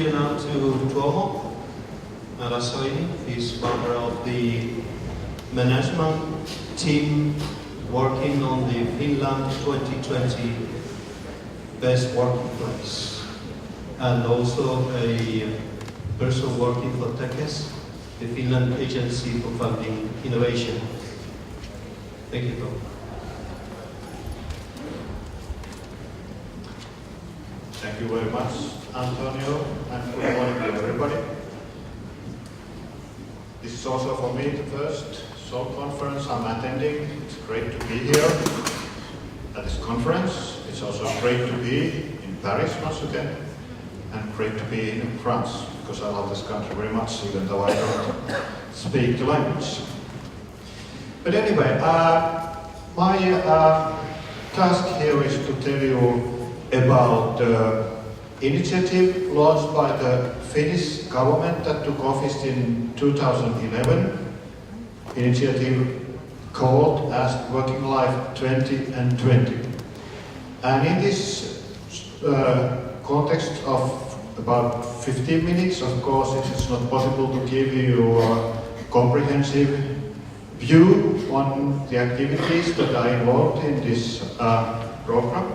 you now to Tuomo Alasoini. He's member of the management team working on the Finland 2020 Best Workplace, and also a person working for TEKES, the Finland Agency for Funding Innovation. Thank you, Tom. Thank you very much, Antonio, and good morning to everybody. This is also for me the first SOAP conference I'm attending. It's great to be here at this conference. It's also great to be in Paris once again, and great to be in France, because I love this country very much, even though I don't speak the language. But anyway, my task here is to tell you about the initiative launched by the Finnish government that took office in 2011, initiative called as Working Life 20 and 20. And in this context of about 15 minutes, of course, it is not possible to give you a comprehensive view on the activities that are involved in this program.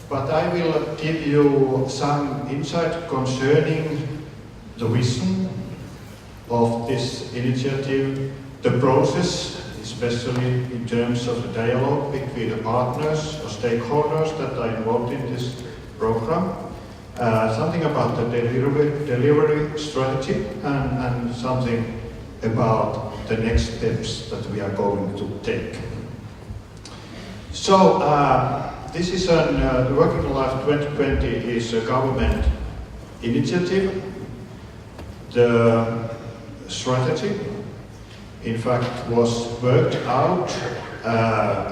But I will give you some insight concerning the vision of this initiative, the process, especially in terms of the dialogue between the partners or stakeholders that are involved in this program, something about the delivery strategy, and something about the next steps that we are going to take. So, this is the Working Life 2020 is a government initiative. The strategy, in fact, was worked out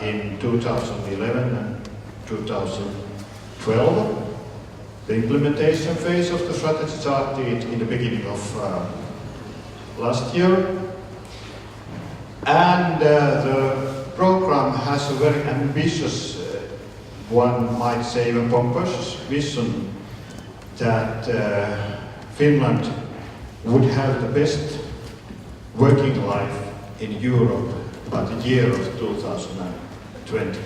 in 2011 and 2012. The implementation phase of the strategy started in the beginning of last year. And the program has a very ambitious, one might say a pompous vision that Finland would have the best working life in Europe by the year of 2020.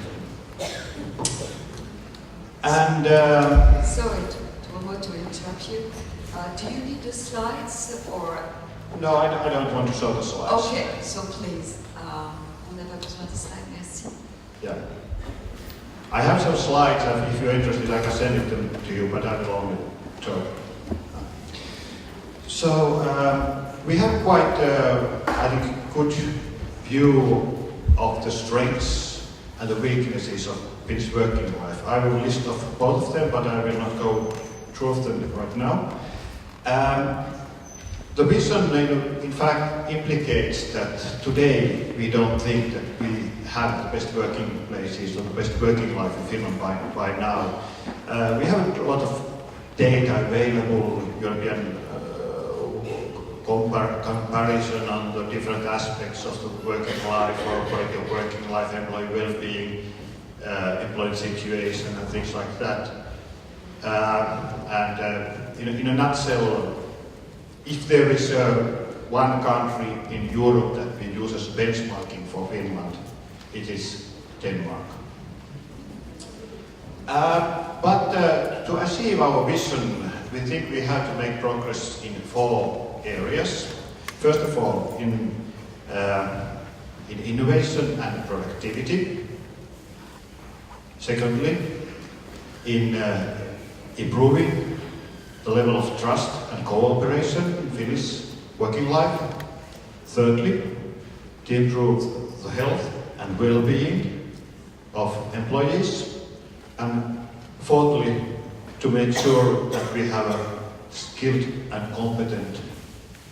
And sorry, Tuomo, to interrupt you. Do you need the slides or? No, I don't want to show the slides. Okay, so please. On n'a pas besoin de slides, merci. Yeah. I have some slides, and if you're interested, I can send them to you, but I will only talk. So, we have quite, I think, good view of the strengths and the weaknesses of Finnish working life. I will list off both of them, but I will not go through them right now. The vision, in fact, implicates that today we don't think that we have the best working places or the best working life in Finland by now. We have a lot of data available, European comparison on the different aspects of the working life, or quality of working life, employee well-being, employee situation, and things like that. In a nutshell, if there is one country in Europe that we use as benchmarking for Finland, it is Denmark. But to achieve our vision, we think we have to make progress in 4 areas. First of all, in innovation and productivity. Secondly, in improving the level of trust and cooperation in Finnish working life. Thirdly, to improve the health and well-being of employees. And fourthly, to make sure that we have a skilled and competent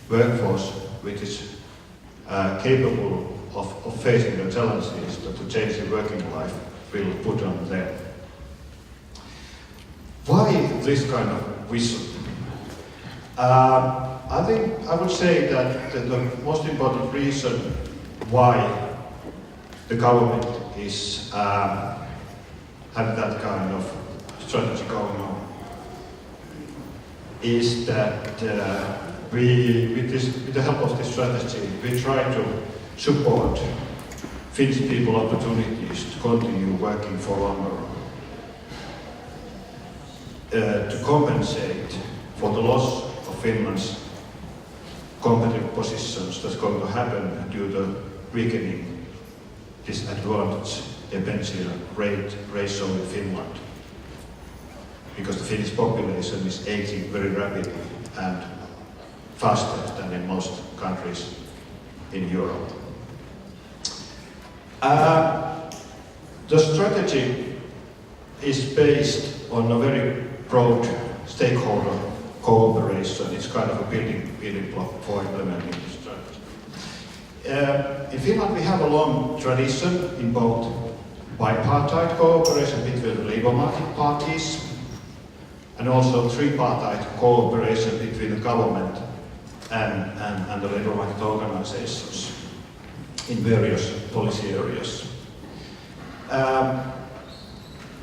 workforce which is capable of facing the challenges that the change in working life will put on them. Why this kind of vision? I think I would say that the most important reason why the government is having that kind of strategy going on is that with the help of this strategy, we try to support Finnish people opportunities to continue working for longer, to compensate for the loss of Finland's competitive positions that's going to happen due to weakening disadvantage dependency ratio in Finland, because the Finnish population is aging very rapidly and faster than in most countries in Europe. The strategy is based on a very broad stakeholder cooperation. It's kind of a building block for implementing the strategy. In Finland we have a long tradition in both bipartite cooperation between the labour market parties and also tripartite cooperation between the government and the labour market organizations in various policy areas.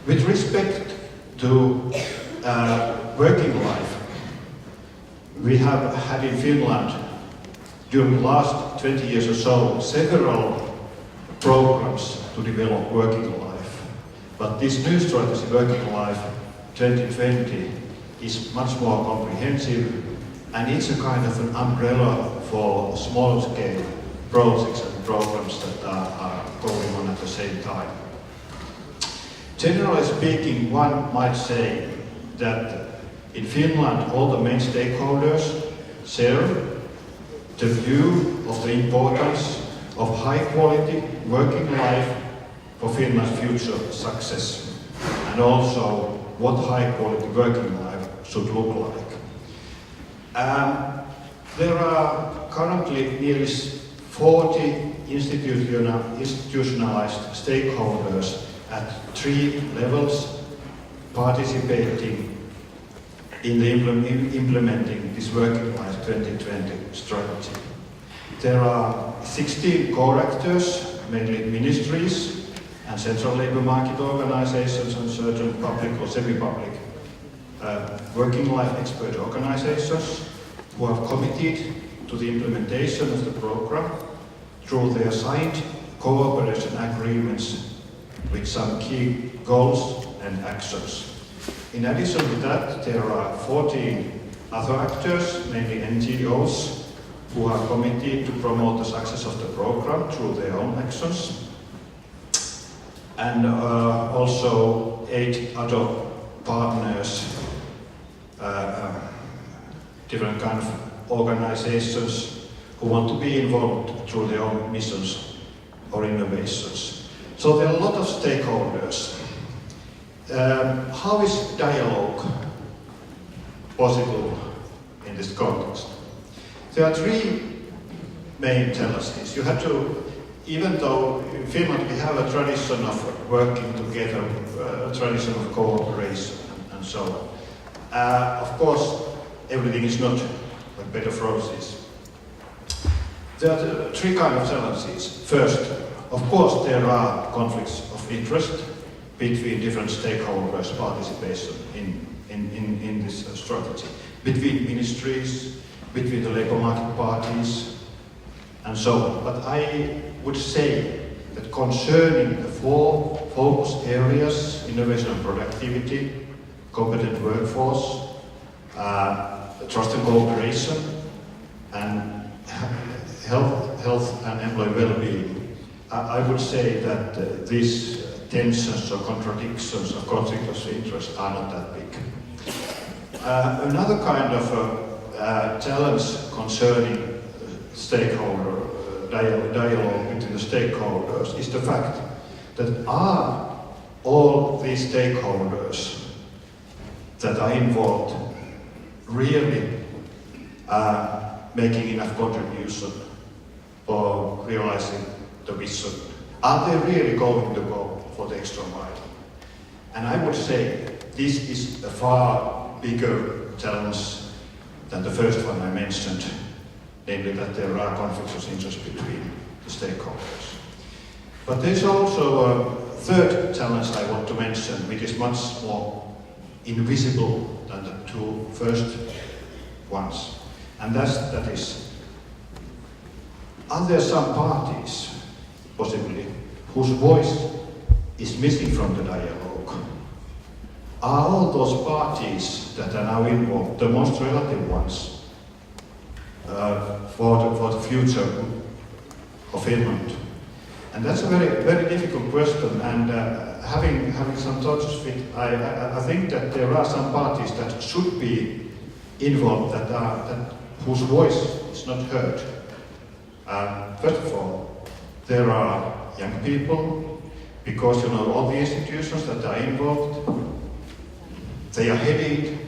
With respect to working life, we have had in Finland during the last 20 years or so several programs to develop working life. But this new strategy, Working Life 2020, is much more comprehensive, and it's a kind of an umbrella for small-scale projects and programs that are going on at the same time. Generally speaking, one might say that in Finland all the main stakeholders share the view of the importance of high-quality working life for Finland's future success, and also what high-quality working life should look like. There are currently nearly 40 institutionalized stakeholders at 3 levels participating in the implementing this Working Life 2020 strategy. There are 16 core actors, mainly ministries and central labour market organizations and certain public or semi-public working life expert organizations who have committed to the implementation of the program through their signed cooperation agreements with some key goals and actions. In addition to that, there are 14 other actors, mainly NGOs, who are committed to promote the success of the program through their own actions. And also 8 other partners, different kind of organizations who want to be involved through their own missions or innovations. So there are a lot of stakeholders. How is dialogue possible in this context? There are 3 main tendencies. You have to, even though in Finland we have a tradition of working together, a tradition of cooperation and so on. Of course, everything is not like bed of roses. There are 3 kind of challenges. First, of course, there are conflicts of interest between different stakeholders' participation in this strategy, between ministries, between the labour market parties, and so on. But I would say that concerning the 4 focus areas, innovation and productivity, competent workforce, trust and cooperation, and health and employee well-being, I would say that these tensions or contradictions or conflicts of interest are not that big. Another kind of challenge concerning stakeholder dialogue between the stakeholders is the fact that are all these stakeholders that are involved really making enough contribution for realizing the vision? Are they really going to go for the extra mile? And I would say this is a far bigger challenge than the first one I mentioned, namely that there are conflicts of interest between the stakeholders. But there's also a third challenge I want to mention, which is much more invisible than the two first ones. And that is, are there some parties, possibly, whose voice is missing from the dialogue? Are all those parties that are now involved the most relative ones for the future of Finland? And that's a very difficult question, and having some thoughts of it, I think that there are some parties that should be involved whose voice is not heard. First of all, there are young people, because all the institutions that are involved, they are headed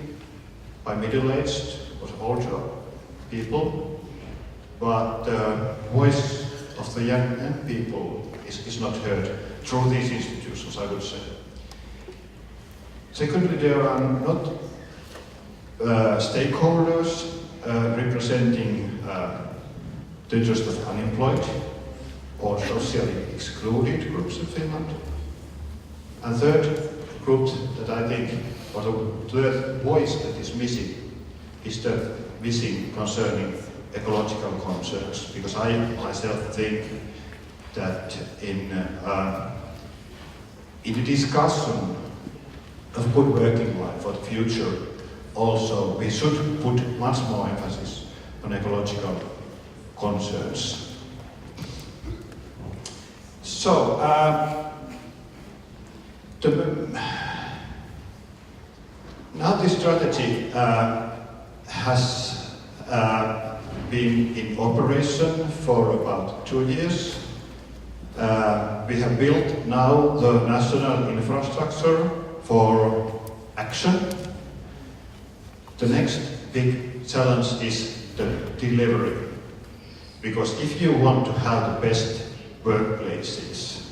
by middle-aged or older people, but the voice of the young people is not heard through these institutions, I would say. Secondly, there are not stakeholders representing the interest of unemployed or socially excluded groups in Finland. And third group that I think, or the third voice that is missing, is the missing concerning ecological concerns, because I myself think that in the discussion of good working life for the future, also we should put much more emphasis on ecological concerns. So, now this strategy has been in operation for about 2 years. We have built now the national infrastructure for action. The next big challenge is the delivery. Because if you want to have the best workplaces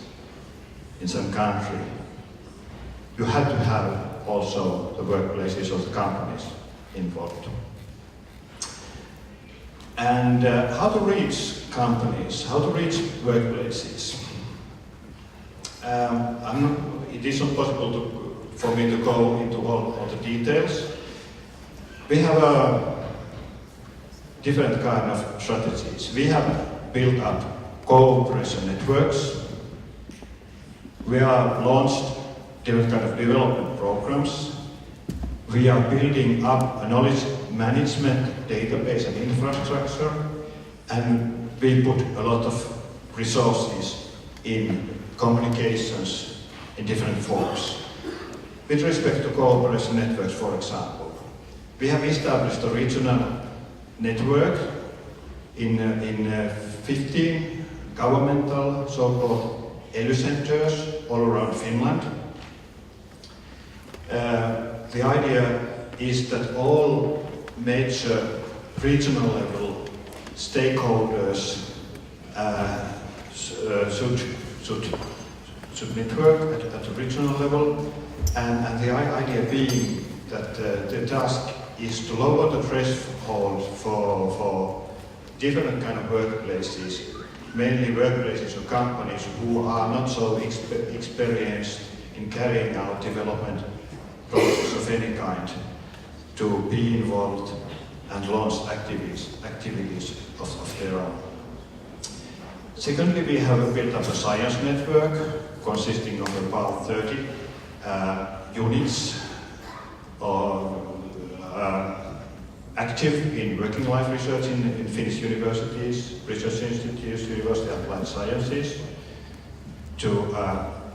in some country, you have to have also the workplaces of the companies involved. And how to reach companies, how to reach workplaces. It is not possible for me to go into all the details. We have different kind of strategies. We have built up cooperation networks. We have launched different kind of development programs. We are building up a knowledge management database and infrastructure, and we put a lot of resources in communications in different forms. With respect to cooperation networks, for example, we have established a regional network in 15 governmental so-called ELY centers all around Finland. The idea is that all major regional level stakeholders should network at the regional level, and the idea being that the task is to lower the threshold for different kind of workplaces, mainly workplaces or companies who are not so experienced in carrying out development process of any kind, to be involved and launch activities of their own. Secondly, we have built up a science network consisting of about 30 units active in working life research in Finnish universities, research institutes, University of Applied Sciences, to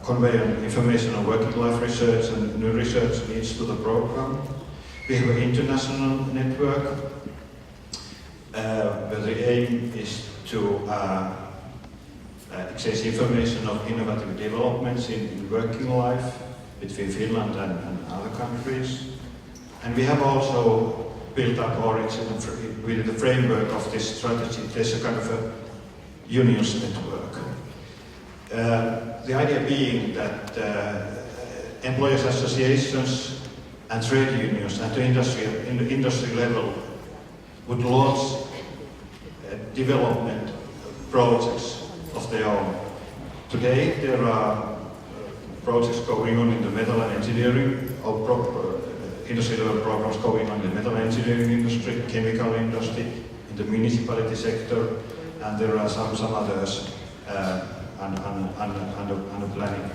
convey information on working life research and new research needs to the program. We have an international network where the aim is to exchange information of innovative developments in working life between Finland and other countries. And we have also built up Origin with the framework of this strategy. There's a kind of a unions network. The idea being that employers' associations and trade unions at the industry level would launch development projects of their own. Today there are projects going on in the metal and engineering industry level programs going on in the metal engineering industry, chemical industry, in the municipality sector, and there are some others under planning.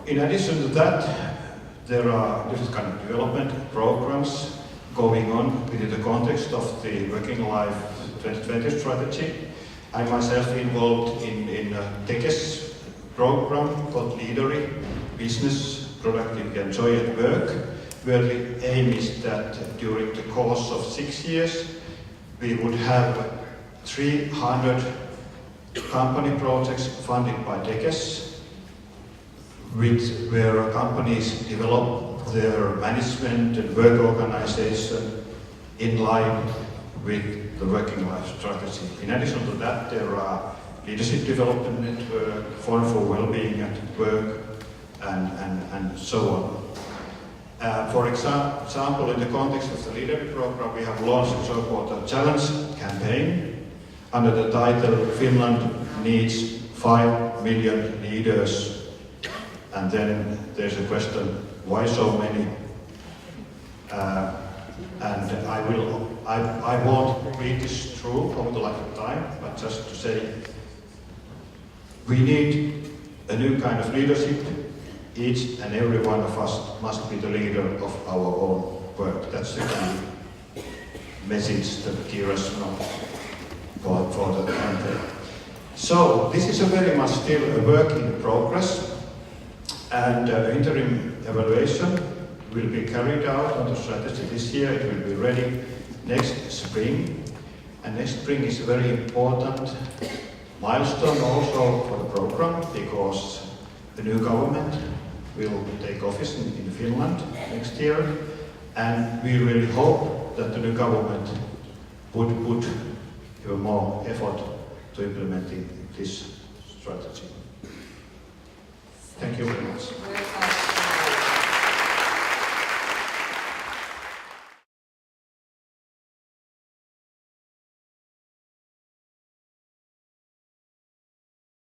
In addition to that, there are different kind of development programs going on within the context of the Working Life 2020 strategy. I myself involved in a TEKES program called Leadery, Business, Productivity and Joy at Work, where the aim is that during the course of 6 years we would have 300 company projects funded by TEKES, where companies develop their management and work organization in line with the Working Life strategy. In addition to that, there are leadership development network, forum for well-being at work, and so on. For example, in the context of the leadership program, we have launched a so-called challenge campaign under the title "Finland needs 5 million leaders." And then there's a question, why so many? And I won't read this through over the life of time, but just to say, we need a new kind of leadership. Each and every one of us must be the leader of our own work. That's the key message, the key rationale for the campaign. So this is a very much still a work in progress, and interim evaluation will be carried out on the strategy this year. It will be ready next spring, and next spring is a very important milestone also for the program, because the new government will take office in Finland next year, and we really hope that the new government would put even more effort to implementing this strategy. Thank you very much.